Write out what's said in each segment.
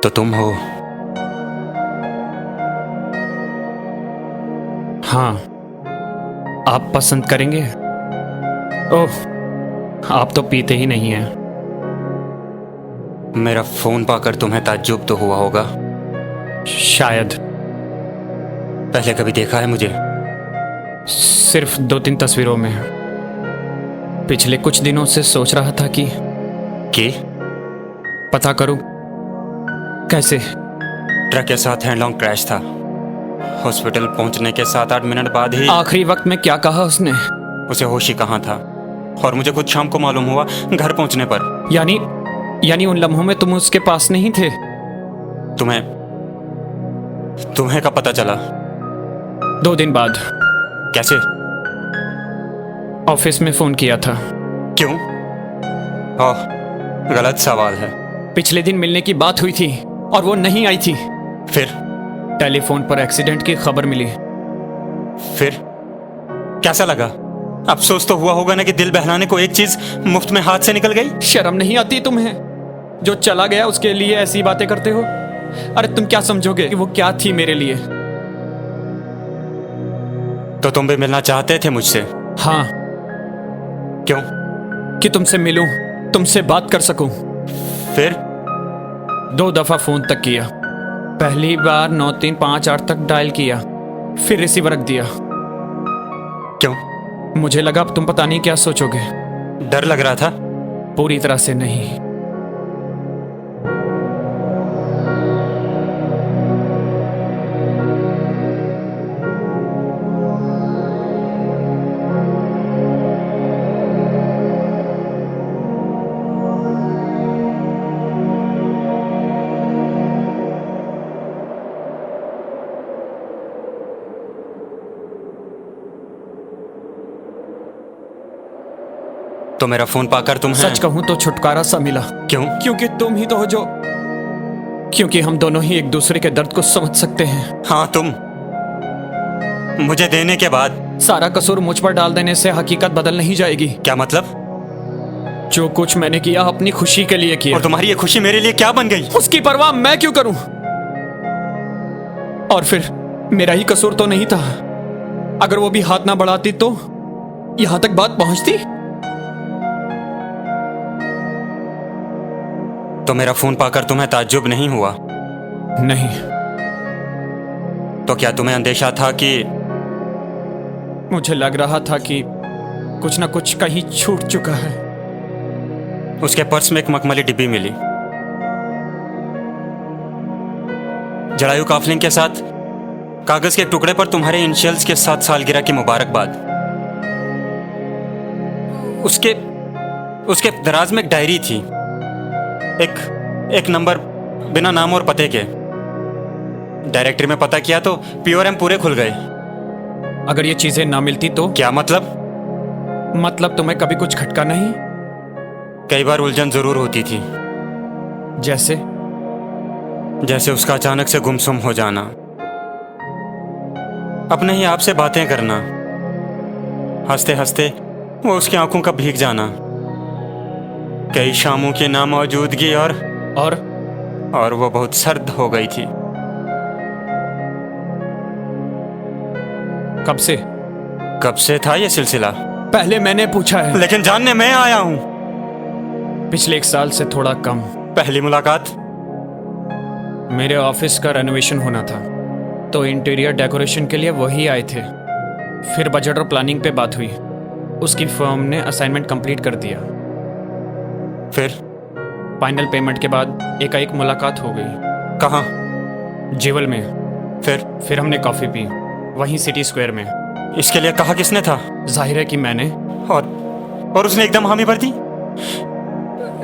तो तुम हो? हाँ, आप पसंद करेंगे? ओह, आप तो पीते ही नहीं हैं। मेरा फोन पाकर तुम्हें ताज्जुब तो हुआ होगा। शायद। पहले कभी देखा है मुझे? सिर्फ 2-3 तस्वीरों में। पिछले कुछ दिनों से सोच रहा था कि पता करूं कैसे। ट्रक के साथ हैंडलॉन्ग क्रैश था। हॉस्पिटल पहुंचने के 7-8 मिनट बाद ही आखिरी वक्त में क्या कहा उसने? उसे होश ही कहाँ था। और मुझे खुद शाम को मालूम हुआ घर पहुंचने पर। यानी उन लम्हों में तुम उसके पास नहीं थे? तुम्हें कब पता चला? 2 दिन बाद। कैसे? ऑफिस में फोन किया था। क्यों? ओह, गलत सवाल है। पिछले दिन मिलने की बात हुई थी और वो नहीं आई थी। फिर? टेलीफोन पर एक्सीडेंट की खबर मिली। फिर कैसा लगा? अफसोस तो हुआ होगा ना कि दिल बहलाने को एक चीज मुफ्त में हाथ से निकल गई। शर्म नहीं आती तुम्हें? जो चला गया उसके लिए ऐसी बातें करते हो। अरे तुम क्या समझोगे कि वो क्या थी मेरे लिए? तो तुम भी मिलना चाहते थे मुझसे? हाँ। क्यों? कि तुमसे मिलूं, तुमसे बात कर सकूं। फिर? 2 दफा फोन तक किया। पहली बार 9358 तक डायल किया, फिर रिसीवर रख दिया। क्यों? मुझे लगा अब तुम पता नहीं क्या सोचोगे। डर लग रहा था? पूरी तरह से नहीं। तो मेरा फोन पाकर तुम्हें सच कहूं तो छुटकारा सा मिला। क्यों? क्योंकि तुम ही तो हो जो क्योंकि हम दोनों ही एक दूसरे के दर्द को समझ सकते हैं। हाँ, तुम मुझे देने के बाद सारा कसूर मुझ पर डाल देने से हकीकत बदल नहीं जाएगी। क्या मतलब? जो कुछ मैंने किया अपनी खुशी के लिए किया। और तुम्हारी ये खुशी मेरे लिए क्या बन गई? उसकी परवाह मैं क्यों करूं? और फिर मेरा ही कसूर तो नहीं था। अगर वो भी हाथ ना बढ़ाती तो यहां तक बात पहुंचती। तो मेरा फोन पाकर तुम्हें ताज्जुब नहीं हुआ? नहीं। तो क्या तुम्हें अंदेशा था कि मुझे लग रहा था कि कुछ ना कुछ कहीं छूट चुका है। उसके पर्स में एक मखमली डिब्बी मिली। जड़ायु काफलिंग के साथ कागज के एक टुकड़े पर तुम्हारे इनिशियल्स के साथ सालगिरह की मुबारकबाद। उसके दराज में एक डायरी थी। एक नंबर बिना नाम और पते के। डायरेक्टरी में पता किया तो PRM पूरे खुल गए। अगर ये चीजें ना मिलती तो? क्या मतलब? मतलब तुम्हें कभी कुछ खटका नहीं? कई बार उलझन जरूर होती थी। जैसे उसका अचानक से गुमसुम हो जाना, अपने ही आप से बातें करना, हंसते हंसते वो उसकी आंखों का भीग जाना, कई शामों की नामौजूदगी और वो बहुत सर्द हो गई थी। कब से था ये सिलसिला? पहले मैंने पूछा है। लेकिन जानने मैं आया हूं। पिछले 1 साल से थोड़ा कम। पहली मुलाकात? मेरे ऑफिस का रेनोवेशन होना था तो इंटीरियर डेकोरेशन के लिए वही आए थे। फिर बजट और प्लानिंग पे बात हुई। उसकी फर्म ने असाइनमेंट कंप्लीट कर दिया। फिर फाइनल पेमेंट के बाद एकाएक मुलाकात हो गई। कहाँ? जीवल में। फिर हमने कॉफी पी, वहीं सिटी स्क्वायर में। इसके लिए कहा किसने था? जाहिर है कि मैंने। और उसने एकदम हामी भर दी?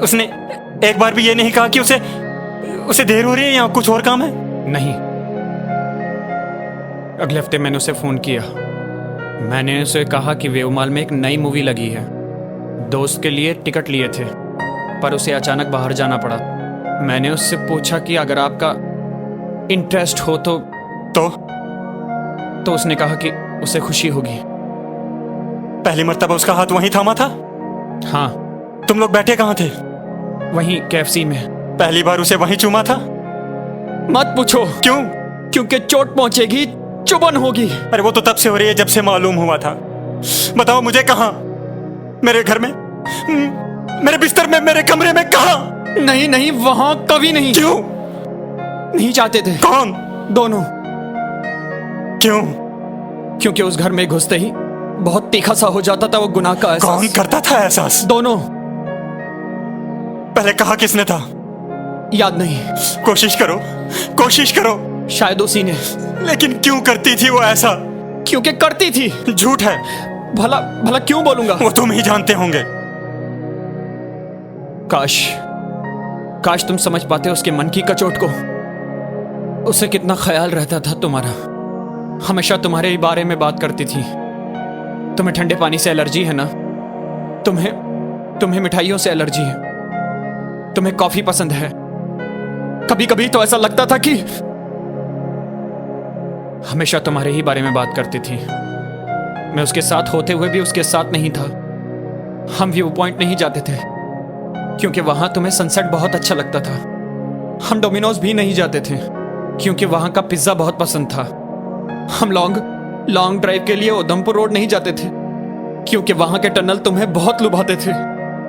उसने एक बार भी ये नहीं कहा कि उसे देर हो रही है या कुछ और काम है? नहीं। अगले हफ्ते मैंने उसे फोन किया। मैंने उसे कहा कि वेवमाल में एक नई मूवी लगी है। दोस्त के लिए टिकट लिए थे पर उसे अचानक बाहर जाना पड़ा। मैंने उससे पूछा कि अगर आपका इंटरेस्ट हो तो उसने कहा कि उसे खुशी होगी। पहली मर्तबा उसका हाथ वहीं थामा था? हाँ। तुम लोग बैठे कहाँ थे? वहीं KFC में। पहली बार उसे वहीं चूमा था? मत पूछो। क्यों? क्योंकि चोट पहुंचेगी, चुभन होगी। अरे वो तो तब से हो रही है जब से मालूम हुआ था। बताओ मुझे, कहाँ? मेरे घर में, मेरे बिस्तर में, मेरे कमरे में, कहाँ? नहीं नहीं, वहां कभी नहीं। क्यों? नहीं चाहते थे। कौन? दोनों। क्यों? क्योंकि उस घर में घुसते ही बहुत तीखा सा हो जाता था वो गुनाह का एहसास। कौन करता था एहसास? दोनों। पहले कहा किसने था? याद नहीं। कोशिश करो, कोशिश करो। शायद उसी ने। लेकिन क्यों करती थी वो ऐसा? क्योंकि करती थी। झूठ है। भला भला क्यों बोलूंगा? वो तुम ही जानते होंगे। काश काश तुम समझ पाते उसके मन की कचोट को। उसे कितना ख्याल रहता था तुम्हारा। हमेशा तुम्हारे ही बारे में बात करती थी। तुम्हें ठंडे पानी से एलर्जी है ना? तुम्हें मिठाइयों से एलर्जी है। तुम्हें कॉफी पसंद है। कभी कभी तो ऐसा लगता था कि हमेशा तुम्हारे ही बारे में बात करती थी। मैं उसके साथ होते हुए भी उसके साथ नहीं था। हम व्यू पॉइंट नहीं जाते थे क्योंकि वहां तुम्हें सनसेट बहुत अच्छा लगता था। हम डोमिनोज भी नहीं जाते थे क्योंकि वहां का पिज्जा बहुत पसंद था। हम लॉन्ग ड्राइव के लिए उधमपुर रोड नहीं जाते थे क्योंकि वहां के टनल तुम्हें बहुत लुभाते थे।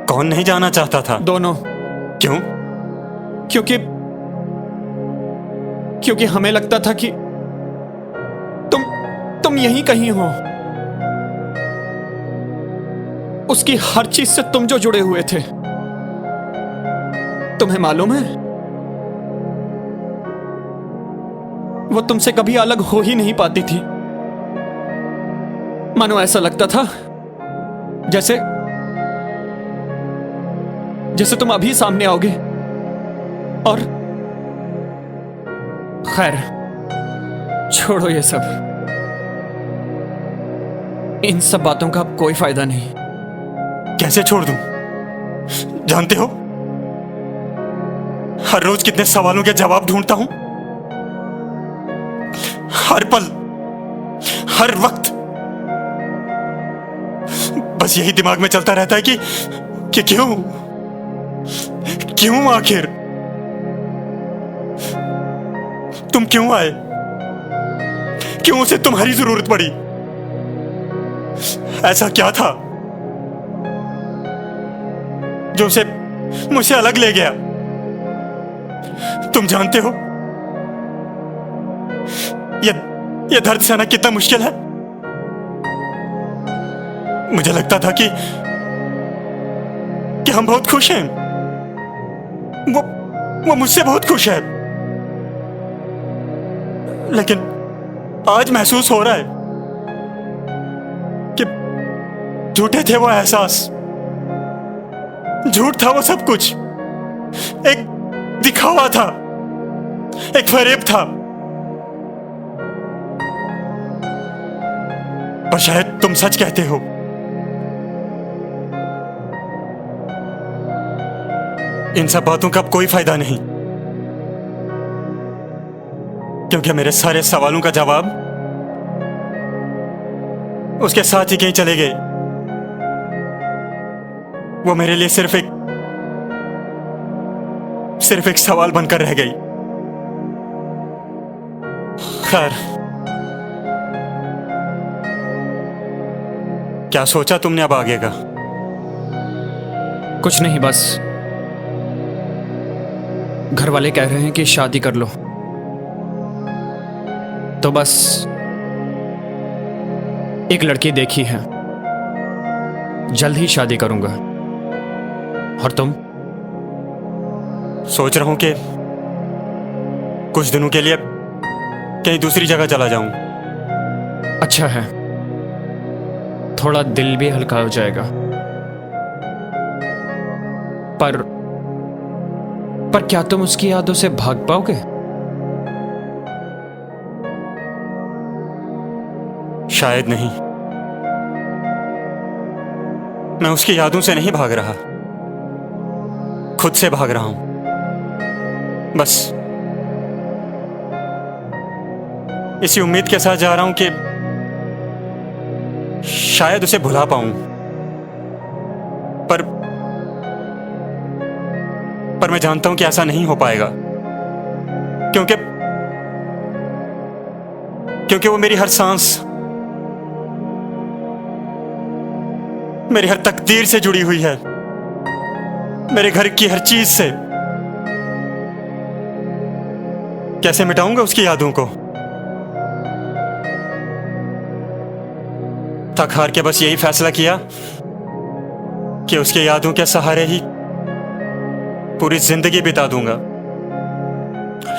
कौन नहीं जाना चाहता था? दोनों। क्यों? क्योंकि हमें लगता था कि तुम यहीं कहीं हो। उसकी हर चीज से तुम जो जुड़े हुए थे। तुम्हें मालूम है, वो तुमसे कभी अलग हो ही नहीं पाती थी। मानो ऐसा लगता था जैसे तुम अभी सामने आओगे। और खैर, छोड़ो ये सब। इन सब बातों का अब कोई फायदा नहीं। कैसे छोड़ दूं? जानते हो, हर रोज कितने सवालों के जवाब ढूंढता हूं। हर पल, हर वक्त बस यही दिमाग में चलता रहता है कि क्यों आखिर तुम क्यों आए? क्यों उसे तुम्हारी जरूरत पड़ी? ऐसा क्या था जो उसे मुझसे अलग ले गया? तुम जानते हो यह दर्द सहना कितना मुश्किल है। मुझे लगता था कि हम बहुत खुश हैं। वो मुझसे बहुत खुश है। लेकिन आज महसूस हो रहा है कि झूठे थे वो एहसास। झूठ था वो सब कुछ। एक दिखावा था, एक फरेब था। पर शायद तुम सच कहते हो। इन सब बातों का अब कोई फायदा नहीं, क्योंकि मेरे सारे सवालों का जवाब उसके साथ ही कहीं चले गए। वो मेरे लिए सिर्फ एक सवाल बनकर रह गई। खैर, क्या सोचा तुमने अब आगे का? कुछ नहीं, बस घर वाले कह रहे हैं कि शादी कर लो, तो बस एक लड़की देखी है, जल्द ही शादी करूंगा। और तुम? सोच रहा हूं कि कुछ दिनों के लिए कहीं दूसरी जगह चला जाऊं। अच्छा है, थोड़ा दिल भी हल्का हो जाएगा। पर क्या तुम उसकी यादों से भाग पाओगे? शायद नहीं। मैं उसकी यादों से नहीं भाग रहा, खुद से भाग रहा हूं। बस इसी उम्मीद के साथ जा रहा हूं कि शायद उसे भुला पाऊं। पर मैं जानता हूं कि ऐसा नहीं हो पाएगा। क्योंकि क्योंकि वो मेरी हर सांस, मेरी हर तकदीर से जुड़ी हुई है, मेरे घर की हर चीज से। कैसे मिटाऊंगा उसकी यादों को? थक हार के बस यही फैसला किया कि उसकी यादों के सहारे ही पूरी जिंदगी बिता दूंगा।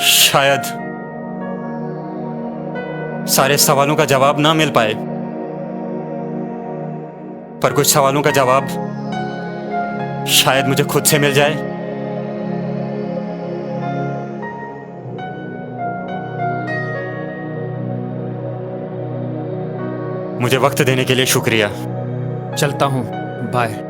शायद सारे सवालों का जवाब ना मिल पाए, पर कुछ सवालों का जवाब शायद मुझे खुद से मिल जाए। मुझे वक्त देने के लिए शुक्रिया। चलता हूँ, बाय।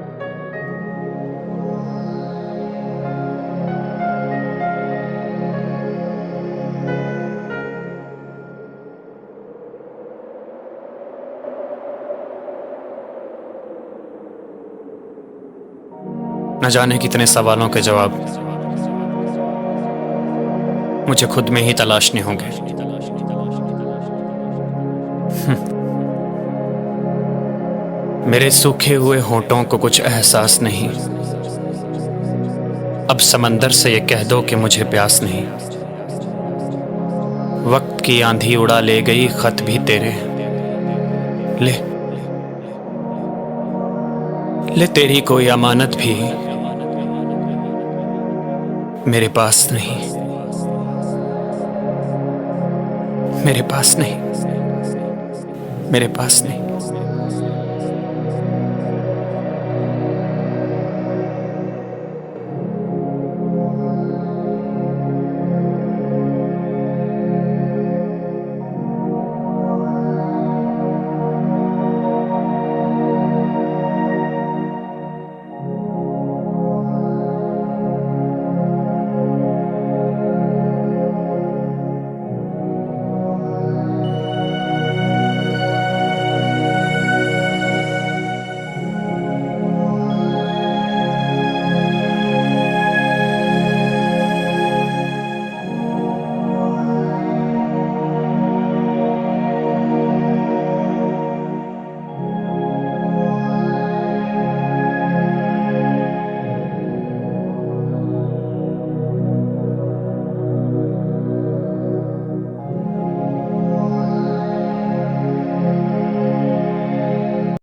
न जाने कितने सवालों के जवाब मुझे खुद में ही तलाशने होंगे। मेरे सूखे हुए होंठों को कुछ एहसास नहीं। अब समंदर से ये कह दो कि मुझे प्यास नहीं। वक्त की आंधी उड़ा ले गई खत भी तेरे। ले तेरी कोई अमानत भी मेरे पास नहीं, मेरे पास नहीं, मेरे पास नहीं।